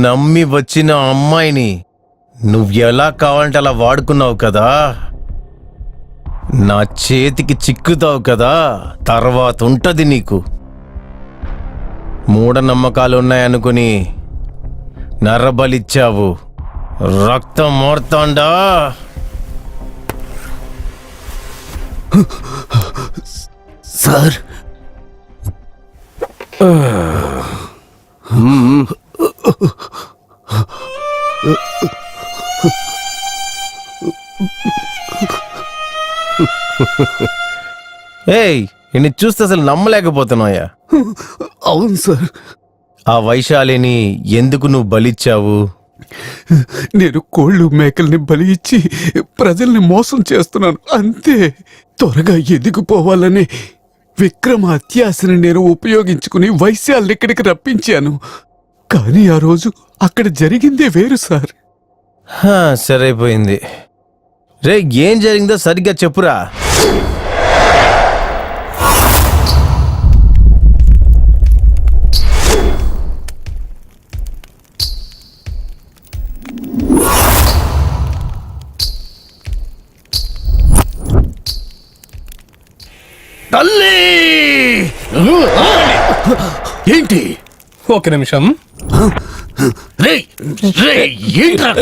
నమ్మి వచ్చిన అమ్మాయిని నువ్వెలా కావాలంటే అలా వాడుకున్నావు కదా, నా చేతికి చిక్కుతావు కదా, తర్వాత ఉంటది నీకు. మూఢనమ్మకాలు ఉన్నాయనుకుని నరబలిచ్చావు, రక్తం మోర్తాండా. సార్ ఏయ్, నిన్ను చూస్తే అసలు నమ్మలేకపోతున్నాయా? అవును సార్. ఆ వైశాలిని ఎందుకు నువ్వు బలిచ్చావు? నేను కోళ్ళు మేకల్ని బలి ఇచ్చి ప్రజల్ని మోసం చేస్తున్నాను అంతే. త్వరగా ఎదిగిపోవాలని విక్రమ అత్యాశని నేను ఉపయోగించుకుని వైశాల్ని ఇక్కడికి రప్పించాను. కానీ ఆ రోజు అక్కడ జరిగిందే వేరు సార్. సరైపోయింది. రే, ఏం జరిగిందో సరిగ్గా చెప్పురా. తల్లి ఏంటి? ఒక నిమిషం.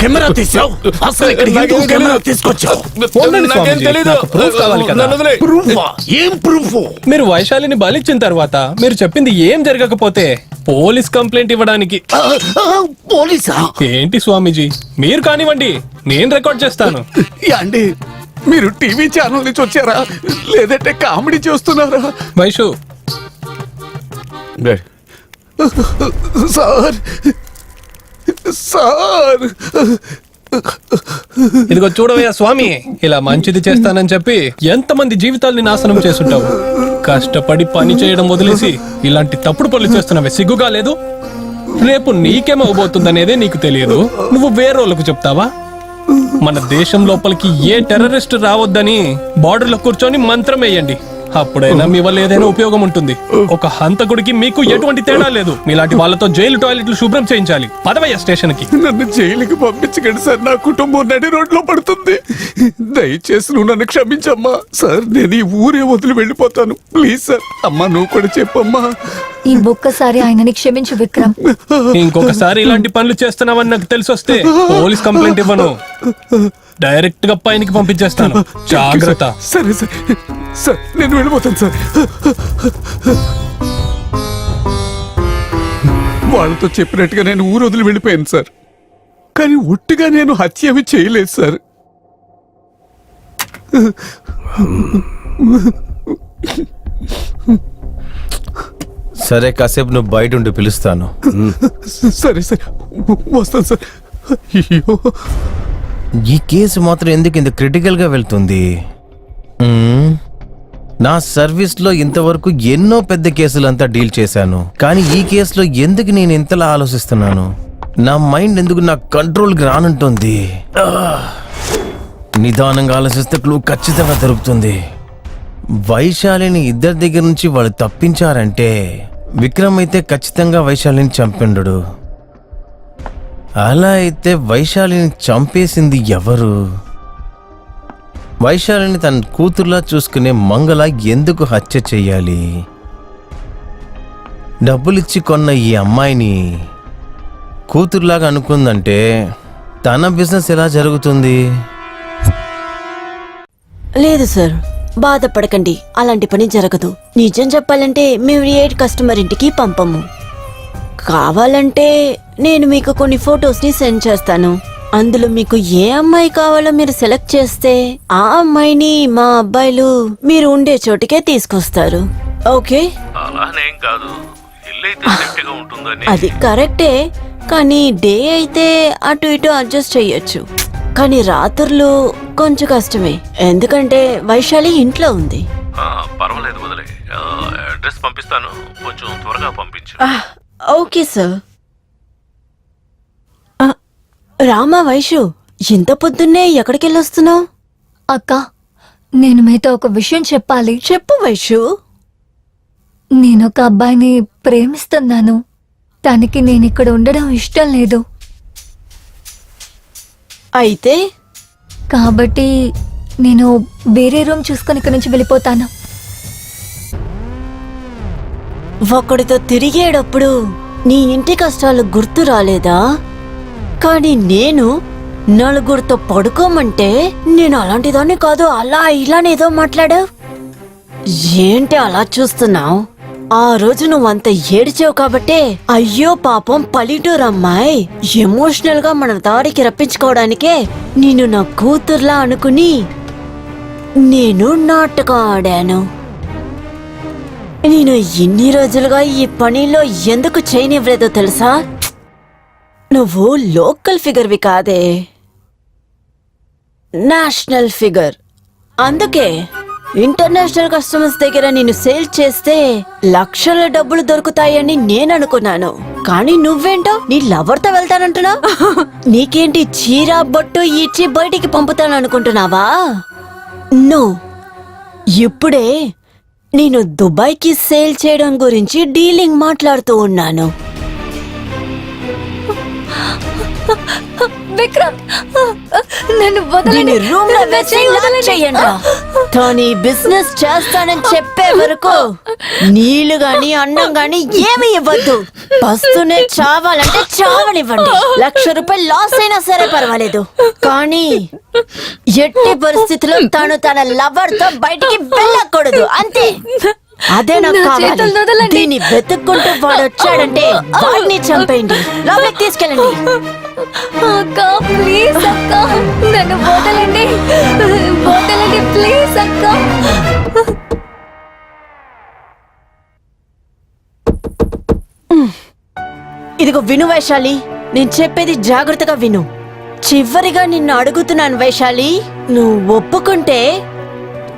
కెమెరా తీసావు? అసలు కెమెరా తీసుకొచ్చావు? ఏం ప్రూఫ్? మీరు వైశాలిని బలిచ్చిన తర్వాత మీరు చెప్పింది ఏం జరగకపోతే పోలీస్ కంప్లైంట్ ఇవ్వడానికి. పోలీసా? ఏంటి స్వామీజీ, మీరు కానివ్వండి, నేను రికార్డ్ చేస్తాను. అండి, మీరు టీవీ ఛానల్ నుంచి వచ్చారా లేదంటే కామెడీ చూస్తున్నారా? వైషు, సార్ సార్ ఇదిగో చూడవయ్యా స్వామి, ఇలా మంచిది చేస్తానని చెప్పి ఎంతమంది జీవితాల్ని నాశనం చేసుంటావు. కష్టపడి పని చేయడం వదిలేసి ఇలాంటి తప్పుడు పనులు చేస్తున్నావే, సిగ్గుగా లేదు? రేపు నీకేమవబోతుందనేదే నీకు తెలియదు, నువ్వు వేరేళ్ళకు చెప్తావా? మన దేశం లోపలికి ఏ టెర్రరిస్ట్ రావద్దని బార్డర్లో కూర్చొని మంత్రం వేయండి, అప్పుడైనా మీ వల్ల ఏదైనా ఉపయోగం ఉంటుంది. ఒక హంతకుడికి మీకు ఎటువంటి తేడా లేదు. మీలాంటి వాళ్ళతో జైలు టాయిలెట్లు శుభ్రం చేయించాలి. పదవయ్య స్టేషన్ కి. నన్ను జైలుకి పంపించకండి సార్, నా కుటుంబం నడి రోడ్లో పడుతుంది. దయచేసి నువ్వు నన్ను క్షమించమ్మా. సార్, నేను ఈ ఊరే వదిలి వెళ్ళిపోతాను. Please sir. అమ్మా, నువ్వు కూడా చెప్పమ్మా. ఈ ఒక్కసారి ఆయనని క్షమించు విక్రమ్. ఇంకొకసారి ఇలాంటి పనులు చేస్తున్నావని నాకు తెలిసి వస్తే పోలీస్ కంప్లైంట్ ఇవ్వను, డైరెక్ట్ గా పైనకి పంపించేస్తాను. జాగ్రత్త. సరే సార్. సార్, నేను వెళ్ళిపోతాను సార్. వాళ్ళతో చెప్పినట్టుగా నేను ఊరు వదిలి వెళ్ళిపోయాను సార్. కానీ ఒట్టిగా నేను హత్య అవి చేయలేదు సార్. సరే, కాసేపు నువ్వు బయట ఉండి పిలుస్తాను. సరే సార్, వస్తాను సార్. అయ్యో, ఈ కేసు మాత్రం ఎందుకు ఇంత క్రిటికల్గా వెళ్తుంది? నా సర్వీస్లో ఇంతవరకు ఎన్నో పెద్ద కేసులంతా డీల్ చేశాను, కానీ ఈ కేసులో ఎందుకు నేను ఇంతలా ఆలోచిస్తున్నాను? నా మైండ్ ఎందుకు నా కంట్రోల్కి రానుంటుంది? నిదానంగా ఆలోచిస్తే క్లూ ఖచ్చితంగా దొరుకుతుంది. వైశాలిని ఇద్దరి దగ్గర నుంచి వాళ్ళు తప్పించారంటే విక్రమ్ అయితే ఖచ్చితంగా వైశాలిని చంపిండు. అలా అయితే వైశాలిని చంపేసింది ఎవరు? వైశాలిని తన కూతుర్లా చూసుకునే మంగళ ఎందుకు హత్య చెయ్యాలి? డబ్బులిచ్చి కొన్న ఈ అమ్మాయిని కూతుర్లాగా అనుకుందంటే తన బిజినెస్ ఎలా జరుగుతుంది? లేదు సార్, బాధపడకండి, అలాంటి పని జరగదు. నిజం చెప్పాలంటే మేము ఏ కస్టమర్ ఇంటికి పంపము. కావాలంటే నేను మీకు కొన్ని ఫొటోస్ ని సెండ్ చేస్తాను. అందులో మీకు ఏ అమ్మాయి కావాలో మీరు సెలెక్ట్ చేస్తే ఆ అమ్మాయిని మా అబ్బాయిలు మీరు ఉండే చోటుకే తీసుకొస్తారు. ఓకే? అది కరెక్టే, కానీ డే అయితే అటు ఇటు అడ్జస్ట్ చెయ్యొచ్చు. కానీ రాత్రులు కొంచెం కష్టమే, ఎందుకంటే వైశాలి ఇంట్లో ఉంది. పర్వాలేదు, వదిలే. అడ్రస్ పంపిస్తాను, కొంచెం త్వరగా పంపించు. Okay sir. రామా, వైషు, ఇంత పొద్దున్నే ఎక్కడికి వెళ్ళొస్తున్నావు? అక్క, నేను మీతో ఒక విషయం చెప్పాలి. చెప్పు వైషు. నేనొక అబ్బాయిని ప్రేమిస్తున్నాను. తనకి నేను ఇక్కడ ఉండడం ఇష్టం లేదు. అయితే కాబట్టి నేను వేరే రూమ్ చూసుకొని ఇక్కడి నుంచి వెళ్ళిపోతాను. ఒకడితో తిరిగేటప్పుడు నీ ఇంటి కష్టాలు గుర్తు రాలేదా? కానీ నేను నలుగురితో పడుకోమంటే నేను అలాంటిదాన్ని కాదు, అలా ఇలానేదో మాట్లాడావు. ఏంటి అలా చూస్తున్నావు? ఆ రోజు నువ్వంత ఏడిచావు కాబట్టే అయ్యో పాపం పల్లెటూరు అమ్మాయి ఎమోషనల్ గా మన దారికి రప్పించుకోవడానికే నేను నా కూతుర్లా అనుకుని నేను నాటకం ఆడాను. నేను ఇన్ని రోజులుగా ఈ పనిలో ఎందుకు చేయనివ్వలేదో తెలుసా? నువ్వు లోకల్ ఫిగర్వి కాదే, నేషనల్ ఫిగర్. అందుకే ఇంటర్నేషనల్ కస్టమర్స్ దగ్గర నేను సేల్ చేస్తే లక్షల డబ్బులు దొరుకుతాయని నేను అనుకున్నాను. కానీ నువ్వేంటో నీ లవర్తో వెళ్తానంటున్నా. నీకేంటి చీర బొట్టు ఇచ్చి బయటికి పంపుతాననుకుంటున్నావా? నో, ఇప్పుడే నేను దుబాయ్కి సేల్ చేయడం గురించి డీలింగ్ మాట్లాడుతూ ఉన్నాను. విక్రమ్, నన్ను దీన్ని వదలండి. రూమ్ లో వేసి నన్ను లాక్ వదలండి. చేయండి. కానీ బిజినెస్ చేస్తానని చెప్పే వరకు నీళ్లు గాని అన్నం గాని ఏమి ఇవ్వద్దు. పస్తునే చావాలంటే చావనివ్వండి. 1,00,000 రూపాయలు లాస్ అయినా సరే పర్వాలేదు. కానీ ఎట్టి పరిస్థితుల్లో తను తన లవర్ తో బయటికి వెళ్ళకూడదు. అంతే, అదే నాకు నా కావాలి. చేతులు వదలండి. దీన్ని వెతుక్కుంటూ వాడు వచ్చాడంటే వాడిని చంపేయండి, లోపలికి తీసుకెళ్ళండి. అక్క ప్లీజ్ అక్క, నన్ను వదలండి, వదలండి ప్లీజ్ అక్క. ఇదిగో విను వైశాలి, నేను చెప్పేది జాగ్రత్తగా విను. చివరిగా నిన్ను అడుగుతున్నాను వైశాలి, నువ్వు ఒప్పుకుంటే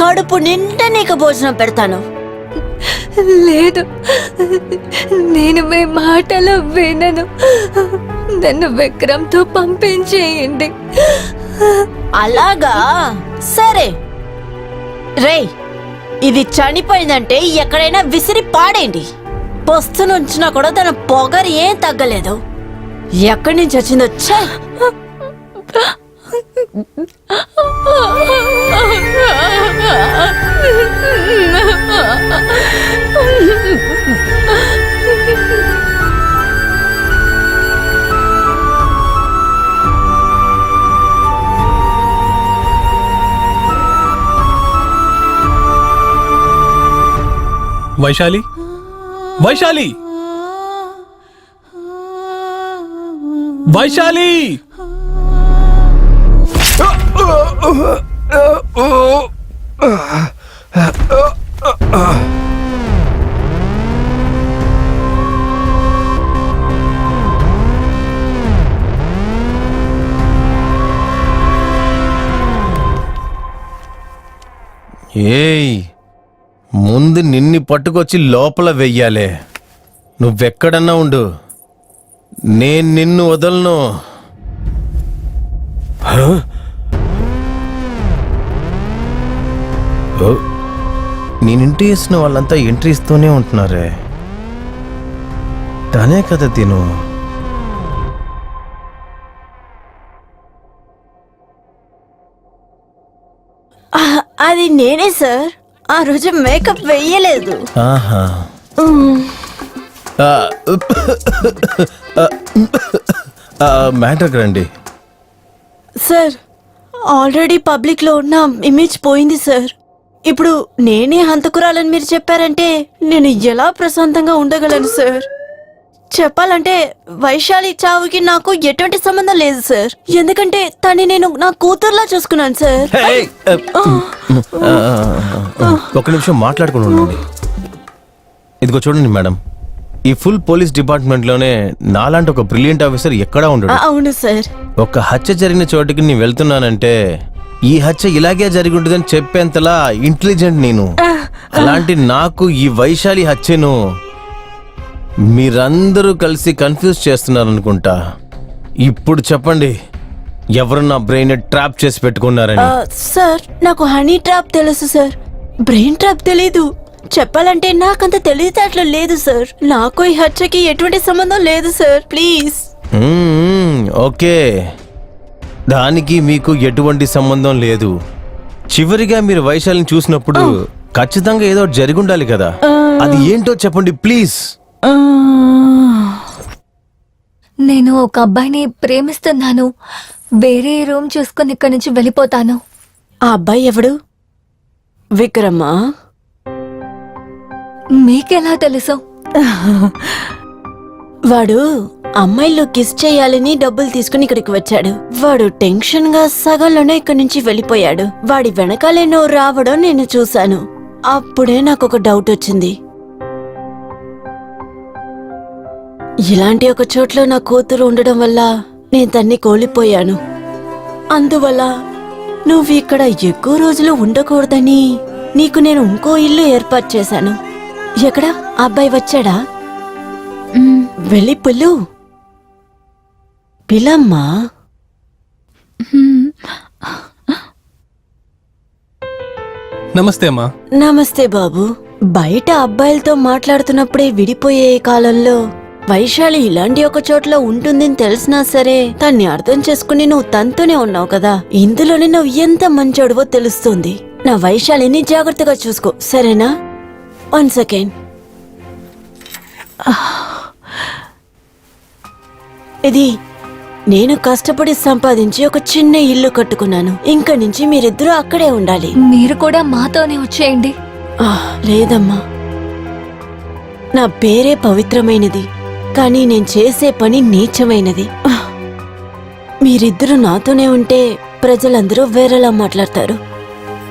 కడుపు నిండా నీకు భోజనం పెడతాను. లేదు, నేను మీ మాటలు వినను. నన్ను విక్రమ్తో పంపించేయండి. అలాగా, సరే. రేయ్, ఇది చనిపోయిందంటే ఎక్కడైనా విసిరి పాడేయండి. పొస్తునుంచినా కూడా తన పొగరు ఏం తగ్గలేదు. ఎక్కడి నుంచి వచ్చిందో ఛే! వైశాలి, వైశాలి, వైశాలి! ఏయ్, ముందు నిన్ని పట్టుకొచ్చి లోపల వెయ్యాలే. నువ్వెక్కడన్నా ఉండు, నేను నిన్ను వదలను. నేనింటి వేసిన వాళ్ళంతా ఎంట్రీ ఇస్తూనే ఉంటున్నారే. తనే కదా తిను. అది నేనే సార్, ఆ రోజు మేకప్ వెయ్యలేదు. ఆహా. మ్యాటర్కి రండి. సార్, ఆల్రెడీ పబ్లిక్ లో ఉన్న ఇమేజ్ పోయింది సార్. ఇప్పుడు నేనే హంతకురాలని మీరు చెప్పారంటే నేను ఎలా ప్రశాంతంగా ఉండగలను సార్? చెప్పాలంటే వైశాలి చావుకి నాకు ఎటువంటి సంబంధం లేదు సార్. ఎందుకంటే తన్ని నేను నా కూతుర్లా చూసుకున్నాను సార్. ఒక నిమిషం మాట్లాడుకుని ఉండండి. ఇదిగో చూడండి మేడం, ఈ ఫుల్ పోలీస్ డిపార్ట్మెంట్ లోనే నాలాంటి ఒక బ్రిలియంట్ ఆఫీసర్ ఎక్కడా ఉండడు. అవును సార్. ఒక హత్య జరిగిన చోటికి నేను వెళ్తున్నానంటే ఈ హత్య ఇలాగే జరిగి ఉంటుందని చెప్పేంతలా ఇంటెలిజెంట్ నేను. అలాంటి నాకు ఈ వైశాలి హత్యను మీరందరూ కలిసి కన్ఫ్యూజ్ చేస్తున్నారనుకుంటా. ఇప్పుడు చెప్పండి, ఎవరు నా బ్రెయిన్ ట్రాప్ చేసి పెట్టుకున్నారని? సార్, నాకు హనీ ట్రాప్ తెలుసు సార్, బ్రెయిన్ ట్రాప్ తెలీదు. చెప్పాలంటే నాకంత తెలివితేటలు లేదు సార్. నాకు ఈ హత్యకి ఎటువంటి సంబంధం లేదు సార్. ప్లీజ్. ఓకే, దానికి మీకు ఎటువంటి సంబంధం లేదు. చివరిగా మీరు వైశాలిని చూసినప్పుడు ఖచ్చితంగా ఏదో జరిగి ఉండాలి కదా. అది ఏంటో చెప్పండి ప్లీజ్. నేను ఒక అబ్బాయిని ప్రేమిస్తున్నాను. వేరే రూమ్ చూసుకొని ఇక్కడి నుంచి వెళ్ళిపోతాను. ఆ అబ్బాయి ఎవడు? విక్రమా? మీకెలా తెలుసు? వాడు అమ్మాయిలు కిస్ చేయాలని డబ్బులు తీసుకుని ఇక్కడికి వచ్చాడు. వాడు టెన్షన్ గా సగంలోనే ఇక్కడి నుంచి వెళ్ళిపోయాడు. వాడి వెనకాలేనో రావడం నేను చూశాను. అప్పుడే నాకు ఒక డౌట్ వచ్చింది. ఇలాంటి ఒక చోట్లో నా కూతురు ఉండడం వల్ల నేను తన్ని కోల్పోయాను. అందువల్ల నువ్వు ఇక్కడ ఎక్కువ రోజులు ఉండకూడదని నీకు నేను ఇంకో ఇల్లు ఏర్పాటు చేశాను. ఎక్కడా అబ్బాయి వచ్చాడా? వెళ్ళి పిల్లమ్మా. నమస్తే అమ్మా. నమస్తే బాబు. బయట అబ్బాయిలతో మాట్లాడుతున్నప్పుడే విడిపోయే కాలంలో వైశాలి ఇలాంటి ఒక చోట్ల ఉంటుందని తెలిసినా సరే దాన్ని అర్థం చేసుకుని నువ్వు తనతోనే ఉన్నావు కదా. ఇందులోనే నువ్వు ఎంత మంచోడువో తెలుస్తుంది. నా వైశాలిని జాగ్రత్తగా చూసుకో, సరేనా? 1 సెకండ్. ఇది నేను కష్టపడి సంపాదించి ఒక చిన్న ఇల్లు కట్టుకున్నాను. ఇంక నుంచి మీరిద్దరూ అక్కడే ఉండాలి. మీరు కూడా మాతోనే వచ్చేయండి. లేదమ్మా, నా పేరే పవిత్రమైనది, కానీ నేను చేసే పని నీచమైనది. మీరిద్దరూ నాతోనే ఉంటే ప్రజలందరూ వేరేలా మాట్లాడతారు.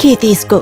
కీ తీసుకో.